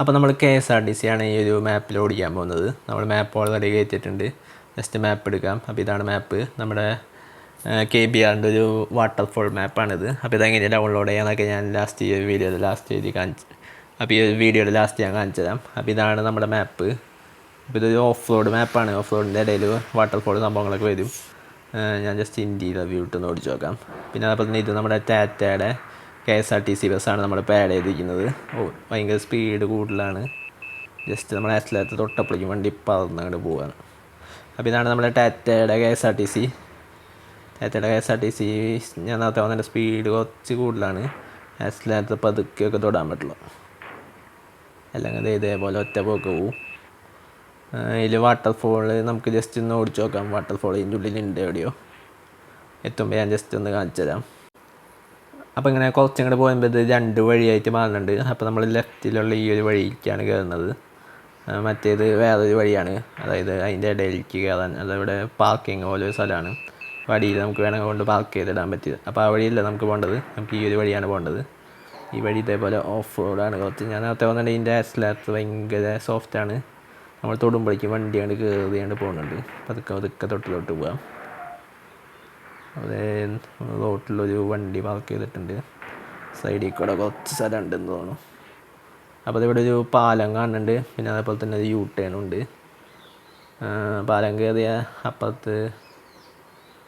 അപ്പോൾ നമ്മൾ KSRTC ആണ് ഈ ഒരു മാപ്പിൽ ഓടിക്കാൻ പോകുന്നത്. നമ്മൾ മാപ്പ് ഓൾറെഡി കയറ്റിയിട്ടുണ്ട്. ജസ്റ്റ് മാപ്പ് എടുക്കാം. അപ്പോൾ ഇതാണ് മാപ്പ്. നമ്മുടെ KBRൻ്റെ ഒരു വാട്ടർഫോൾ മാപ്പാണിത്. അപ്പോൾ ഇതെങ്ങനെ ഡൗൺലോഡ് ചെയ്യാമെന്നൊക്കെ ഞാൻ ലാസ്റ്റ് ഈ വീഡിയോയിൽ അപ്പോൾ ഈ വീഡിയോയിൽ ലാസ്റ്റ് ഞാൻ കാണിച്ചു തരാം. അപ്പോൾ ഇതാണ് നമ്മുടെ മാപ്പ്. അപ്പോൾ ഇതൊരു ഓഫ് റോഡ് മാപ്പാണ്. ഓഫ് റോഡിൻ്റെ ഇടയിൽ വാട്ടർഫോൾ സംഭവങ്ങളൊക്കെ വരും. ഞാൻ ജസ്റ്റ് ഇന്ത്യയിലെ വ്യൂ ഇട്ടൊന്ന് ഓടിച്ച് നോക്കാം. പിന്നെ അതുപോലെ തന്നെ ഇത് നമ്മുടെ ടാറ്റയുടെ KSRTC ബസ്സാണ് നമ്മളിപ്പോൾ ആഡ് ചെയ്തിരിക്കുന്നത്. ഭയങ്കര സ്പീഡ് കൂടുതലാണ്. ജസ്റ്റ് നമ്മൾ ആക്സിലേറ്റർ തൊട്ടപ്പോഴേക്കും വണ്ടി പറന്നങ്ങോട്ട് പോവുകയാണ്. അപ്പോൾ ഇതാണ് നമ്മുടെ ടാറ്റയുടെ KSRTC. ഞാൻ നേരത്തെ വന്നതിൻ്റെ സ്പീഡ് കുറച്ച് കൂടുതലാണ്. ആക്സിലേറ്റർ പതുക്കെയൊക്കെ തൊടാൻ പറ്റുള്ളൂ, അല്ലെങ്കിൽ ഇതേപോലെ ഒറ്റ പോക്ക് പോവും. ഇതിൽ വാട്ടർഫോൾ നമുക്ക് ജസ്റ്റ് ഒന്ന് ഓടിച്ച് നോക്കാം. വാട്ടർഫോൾ ഇതിൻ്റെ ഉള്ളിലുണ്ട് എവിടെയോ. എത്തുമ്പോൾ ഞാൻ ജസ്റ്റ് ഒന്ന് കാണിച്ചു തരാം. അപ്പോൾ ഇങ്ങനെ കുറച്ചിങ്ങോട്ട് പോകുമ്പോൾ ഇത് 2 വഴിയായിട്ട് മാറുന്നുണ്ട്. അപ്പോൾ നമ്മൾ ലെഫ്റ്റിലുള്ള ഈ ഒരു വഴിയിലേക്കാണ് കയറുന്നത്. മറ്റേത് വേറൊരു വഴിയാണ്, അതായത് അതിൻ്റെ ഇടയിലേക്ക് കയറാൻ. അതവിടെ പാർക്കിംഗ് പോലെ ഒരു സ്ഥലമാണ്. വഴിയിൽ നമുക്ക് വേണമെങ്കിൽ കൊണ്ട് പാർക്ക് ചെയ്തിടാൻ പറ്റിയത്. അപ്പോൾ ആ വഴിയല്ല നമുക്ക് പോകേണ്ടത്, നമുക്ക് ഈ ഒരു വഴിയാണ് പോകേണ്ടത്. ഈ വഴി ഇതേപോലെ ഓഫ് റോഡാണ് കുറച്ച്. ഞാൻ നേരത്തെ വന്നിട്ട് ഇതിൻ്റെ ആക്സിലേറ്റർ ഭയങ്കര സോഫ്റ്റാണ്. നമ്മൾ തൊടുമ്പോഴേക്കും വണ്ടി കൊണ്ട് കയറിയാണ്ട് പോകുന്നുണ്ട്. പതുക്കെ തൊട്ട് പോകാം. അവിടെ റോട്ടിലൊരു വണ്ടി പാർക്ക് ചെയ്തിട്ടുണ്ട്. സൈഡിൽ കൂടെ കുറച്ച് സ്ഥലം ഉണ്ടെന്ന് തോന്നുന്നു. അപ്പോൾ ഇവിടെ ഒരു പാലം കാണുന്നുണ്ട്. പിന്നെ അതേപോലെ തന്നെ ഒരു U-ടേൺ ഉണ്ട്. പാലം കയറിയ അപ്പുറത്ത്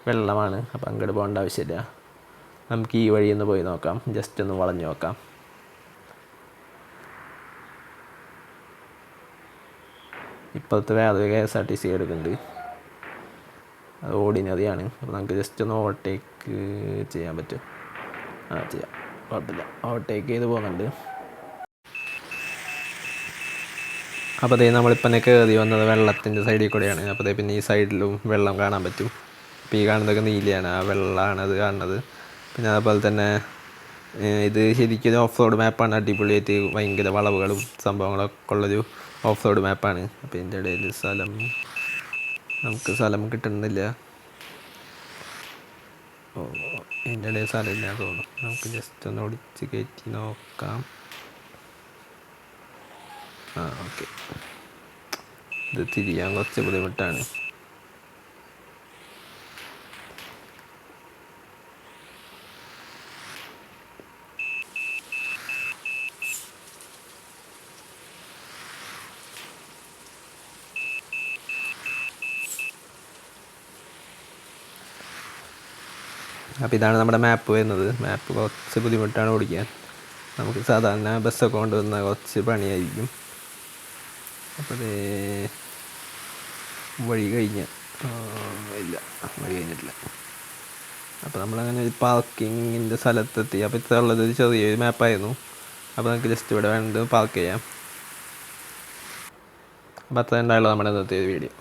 വെള്ളമാണ്. അപ്പോൾ അങ്ങോട്ട് പോകേണ്ട ആവശ്യമില്ല. നമുക്ക് ഈ വഴി ഒന്ന് പോയി നോക്കാം. ജസ്റ്റ് ഒന്ന് വളഞ്ഞു നോക്കാം. ഇപ്പോഴത്തെ വേറൊരു KSRTC എടുക്കുന്നുണ്ട്. അത് ഓർഡിനറിയാണ്. അപ്പോൾ നമുക്ക് ജസ്റ്റ് ഒന്ന് ഓവർടേക്ക് ചെയ്യാൻ പറ്റും. ചെയ്യാം, കുഴപ്പമില്ല. ഓവർടേക്ക് ചെയ്ത് പോകുന്നുണ്ട്. അപ്പോൾ അതേ നമ്മളിപ്പോൾ തന്നെ കയറി വന്നത് വെള്ളത്തിൻ്റെ സൈഡിൽ കൂടെയാണ്. അപ്പോൾ അതേ പിന്നെ ഈ സൈഡിലും വെള്ളം കാണാൻ പറ്റും. ഇപ്പോൾ ഈ കാണുന്നതൊക്കെ നീലയാണ്, ആ വെള്ളമാണ് അത് കാണുന്നത്. പിന്നെ അതുപോലെ തന്നെ ഇത് ശരിക്കും ഓഫ് റോഡ് മാപ്പാണ്. അടിപൊളിയായിട്ട് ഭയങ്കര വളവുകളും സംഭവങ്ങളൊക്കെ ഉള്ളൊരു ഓഫ് റോഡ് മാപ്പാണ്. അപ്പോൾ ഇതിൻ്റെ ഇടയിൽ നമുക്ക് സ്ഥലം കിട്ടുന്നില്ല. ഇതിൻ്റെ ഇടയിൽ സ്ഥലമില്ല തോന്നുന്നു. നമുക്ക് ജസ്റ്റ് ഒന്ന് ഓടിച്ച് കയറ്റി നോക്കാം. ഓക്കെ. ഇത് തിരിയാൻ കുറച്ച് ബുദ്ധിമുട്ടാണ്. അപ്പോൾ ഇതാണ് നമ്മുടെ മാപ്പ് വരുന്നത്. മാപ്പ് കുറച്ച് ബുദ്ധിമുട്ടാണ് ഓടിക്കാൻ. നമുക്ക് സാധാരണ ബസ്സൊക്കെ കൊണ്ടുവന്ന കുറച്ച് പണിയായിരിക്കും. അപ്പോൾ വഴി കഴിഞ്ഞില്ല, വഴി കഴിഞ്ഞിട്ടില്ല. അപ്പോൾ നമ്മളങ്ങനെ ഒരു പാർക്കിങ്ങിൻ്റെ സ്ഥലത്തെത്തി. അപ്പോൾ ഇത്ര ഉള്ളത് ചെറിയൊരു മാപ്പായിരുന്നു. അപ്പോൾ നമുക്ക് ജസ്റ്റ് ഇവിടെ വേണ്ടത് പാർക്ക് ചെയ്യാം. അപ്പോൾ അത്ര ഉണ്ടായുള്ളൂ നമ്മുടെ ഇന്നത്തെ വീഡിയോ.